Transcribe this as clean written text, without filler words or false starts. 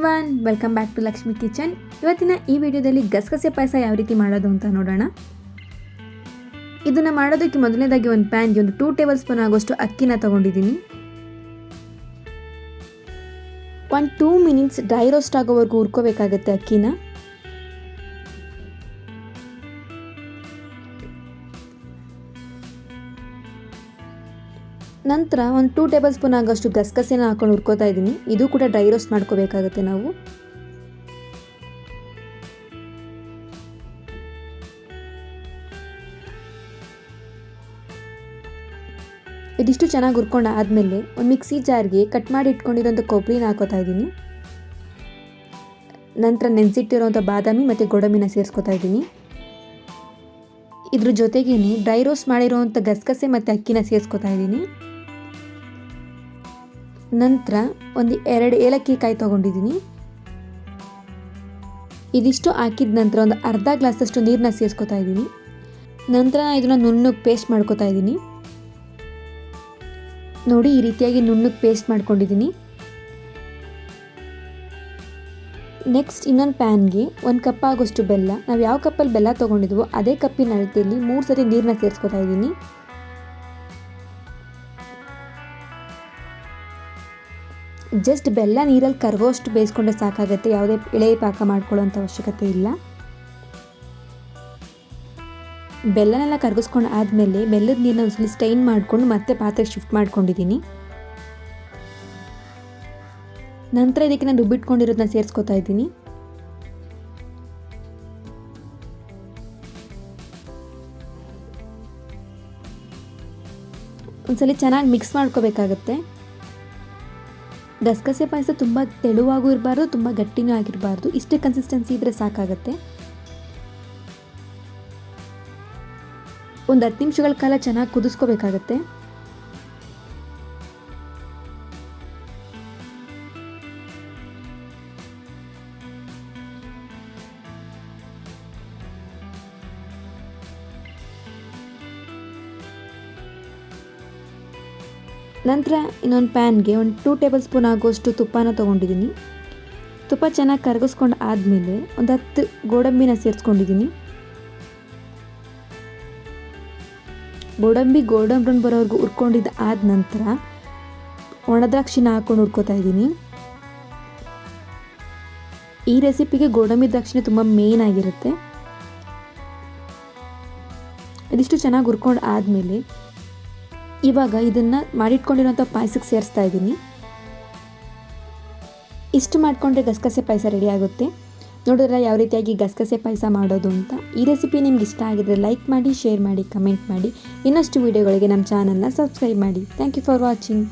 Everyone, welcome back to Lakshmi kitchen. ಇವತ್ತಿನ ಈ ವಿಡಿಯೋದಲ್ಲಿ ಗಸಗಸೆ ಪಾಯಸ ಯಾವ ರೀತಿ ಮಾಡೋದು ಅಂತ ನೋಡೋಣ. ಇದನ್ನು ಮಾಡೋದಕ್ಕೆ ಮೊದಲನೇದಾಗಿ ಒಂದು ಪ್ಯಾನ್ಗೆ ಒಂದು 2 ಟೇಬಲ್ ಸ್ಪೂನ್ ಆಗೋಷ್ಟು ಅಕ್ಕಿನ ತೊಗೊಂಡಿದ್ದೀನಿ. 2 ಮಿನಿಟ್ಸ್ ಡ್ರೈ ರೋಸ್ಟ್ ಆಗೋವರೆಗೂ ಹುರ್ಕೋಬೇಕಾಗತ್ತೆ ಅಕ್ಕಿನ. ನಂತರ ಒಂದು 2 ಟೇಬಲ್ ಸ್ಪೂನ್ ಆಗೋಷ್ಟು ಗಸಗಸೆನ ಹಾಕೊಂಡು ಹುರ್ಕೋತಾ ಇದ್ದೀನಿ. ಇದು ಕೂಡ ಡ್ರೈ ರೋಸ್ಟ್ ಮಾಡ್ಕೋಬೇಕಾಗುತ್ತೆ ನಾವು. ಇದಿಷ್ಟು ಚೆನ್ನಾಗಿ ಹುರ್ಕೊಂಡು ಆದಮೇಲೆ ಒಂದು ಮಿಕ್ಸಿ ಜಾರ್ಗೆ ಕಟ್ ಮಾಡಿ ಇಟ್ಕೊಂಡಿರೋಂಥ ಕೊಬ್ಬರಿನ ಹಾಕೋತಾ ಇದ್ದೀನಿ. ನಂತರ ನೆನೆಸಿಟ್ಟಿರೋಂಥ ಬಾದಾಮಿ ಮತ್ತು ಗೋಡಂಬಿನ ಸೇರಿಸ್ಕೊತಾ ಇದ್ದೀನಿ. ಇದ್ರ ಜೊತೆಗೇನೆ ಡ್ರೈ ರೋಸ್ಟ್ ಮಾಡಿರೋವಂಥ ಗಸಗಸೆ ಮತ್ತು ಅಕ್ಕಿನ ಸೇರಿಸ್ಕೊತಾ ಇದ್ದೀನಿ. ನಂತರ ಒಂದು 2 ಏಲಕ್ಕಿ ಕಾಯಿ ತೊಗೊಂಡಿದ್ದೀನಿ. ಇದಿಷ್ಟು ಹಾಕಿದ ನಂತರ ಒಂದು ಅರ್ಧ ಗ್ಲಾಸಷ್ಟು ನೀರನ್ನ ಸೇರಿಸ್ಕೊತಾ ಇದ್ದೀನಿ. ನಂತರ ಇದನ್ನು ನುಣ್ಣಗೆ ಪೇಸ್ಟ್ ಮಾಡ್ಕೊತಾ ಇದ್ದೀನಿ. ನೋಡಿ, ಈ ರೀತಿಯಾಗಿ ನುಣ್ಣಗೆ ಪೇಸ್ಟ್ ಮಾಡ್ಕೊಂಡಿದ್ದೀನಿ. ನೆಕ್ಸ್ಟ್ ಇನ್ನೊಂದು ಪ್ಯಾನ್ಗೆ 1 ಕಪ್ ಆಗೋಷ್ಟು ಬೆಲ್ಲ, ನಾವು ಯಾವ ಕಪ್ಪಲ್ಲಿ ಬೆಲ್ಲ ತೊಗೊಂಡಿದ್ವೋ ಅದೇ ಕಪ್ಪಿನ ಅಳತೆಯಲ್ಲಿ 3 ಸತಿ ನೀರನ್ನ ಸೇರಿಸ್ಕೊತಾ ಇದ್ದೀನಿ. ಜಸ್ಟ್ ಬೆಲ್ಲ ನೀರಲ್ಲಿ ಕರಗೋಷ್ಟು ಬೇಯಿಸ್ಕೊಂಡ್ರೆ ಸಾಕಾಗುತ್ತೆ, ಯಾವುದೇ ಎಳೆ ಪಾಕ ಮಾಡ್ಕೊಳ್ಳೋಂಥ ಅವಶ್ಯಕತೆ ಇಲ್ಲ. ಬೆಲ್ಲನೆಲ್ಲ ಕರಗಿಸ್ಕೊಂಡು ಆದಮೇಲೆ ಬೆಲ್ಲದ ನೀರನ್ನ ಒಂದ್ಸಲ ಸ್ಟೈನ್ ಮಾಡಿಕೊಂಡು ಮತ್ತೆ ಪಾತ್ರೆಗೆ ಶಿಫ್ಟ್ ಮಾಡ್ಕೊಂಡಿದ್ದೀನಿ. ನಂತರ ಇದಕ್ಕೆ ನಾನು ರುಬ್ಬಿಟ್ಕೊಂಡಿರೋದನ್ನ ಸೇರಿಸ್ಕೊತಾ ಇದ್ದೀನಿ. ಒಂದ್ಸಲ ಚೆನ್ನಾಗಿ ಮಿಕ್ಸ್ ಮಾಡ್ಕೋಬೇಕಾಗತ್ತೆ. ಗಸಗಸೆ ಪಾಯಸ ತುಂಬ ತೆಳುವಾಗೂ ಇರಬಾರ್ದು, ತುಂಬ ಗಟ್ಟಿನೂ ಆಗಿರಬಾರ್ದು. ಇಷ್ಟೇ ಕನ್ಸಿಸ್ಟೆನ್ಸಿ ಇದ್ದರೆ ಸಾಕಾಗತ್ತೆ. ಒಂದು 10 ನಿಮಿಷಗಳ ಕಾಲ ಚೆನ್ನಾಗಿ ಕುದಿಸ್ಕೋಬೇಕಾಗತ್ತೆ. ನಂತರ ಇನ್ನೊಂದು ಪ್ಯಾನ್ಗೆ ಒಂದು 2 ಟೇಬಲ್ ಸ್ಪೂನ್ ಆಗೋಷ್ಟು ತುಪ್ಪನ ತೊಗೊಂಡಿದ್ದೀನಿ. ತುಪ್ಪ ಚೆನ್ನಾಗಿ ಕರಗಿಸ್ಕೊಂಡು ಆದಮೇಲೆ ಒಂದು 10 ಗೋಡಂಬಿನ ಸೇರಿಸ್ಕೊಂಡಿದ್ದೀನಿ. ಗೋಲ್ಡನ್ ಬ್ರೌನ್ ಬರೋವರೆಗೂ ಹುರ್ಕೊಂಡಿದ್ದು ಆದ ನಂತರ ಒಣದ್ರಾಕ್ಷಿನ ಹಾಕ್ಕೊಂಡು ಹುರ್ಕೋತಾ ಇದ್ದೀನಿ. ಈ ರೆಸಿಪಿಗೆ ಗೋಡಂಬಿ ದ್ರಾಕ್ಷಿನ ತುಂಬ ಮೇನ್ ಆಗಿರುತ್ತೆ. ಇದಿಷ್ಟು ಚೆನ್ನಾಗಿ ಹುರ್ಕೊಂಡು ಆದಮೇಲೆ ಇವಾಗ ಇದನ್ನು ಮಾಡಿಟ್ಕೊಂಡಿರೋಂಥ ಪಾಯಸಕ್ಕೆ ಸೇರಿಸ್ತಾ ಇದ್ದೀನಿ. ಇಷ್ಟು ಮಾಡಿಕೊಂಡ್ರೆ ಗಸಗಸೆ ಪಾಯಸ ರೆಡಿ ಆಗುತ್ತೆ. ನೋಡಿದ್ರೆ ಯಾವ ರೀತಿಯಾಗಿ ಗಸಗಸೆ ಪಾಯಸ ಮಾಡೋದು ಅಂತ. ಈ ರೆಸಿಪಿ ನಿಮ್ಗೆ ಇಷ್ಟ ಆಗಿದ್ರೆ ಲೈಕ್ ಮಾಡಿ, ಶೇರ್ ಮಾಡಿ, ಕಮೆಂಟ್ ಮಾಡಿ. ಇನ್ನಷ್ಟು ವೀಡಿಯೋಗಳಿಗೆ ನಮ್ಮ ಚಾನಲ್ನ ಸಬ್ಸ್ಕ್ರೈಬ್ ಮಾಡಿ. Thank you for watching.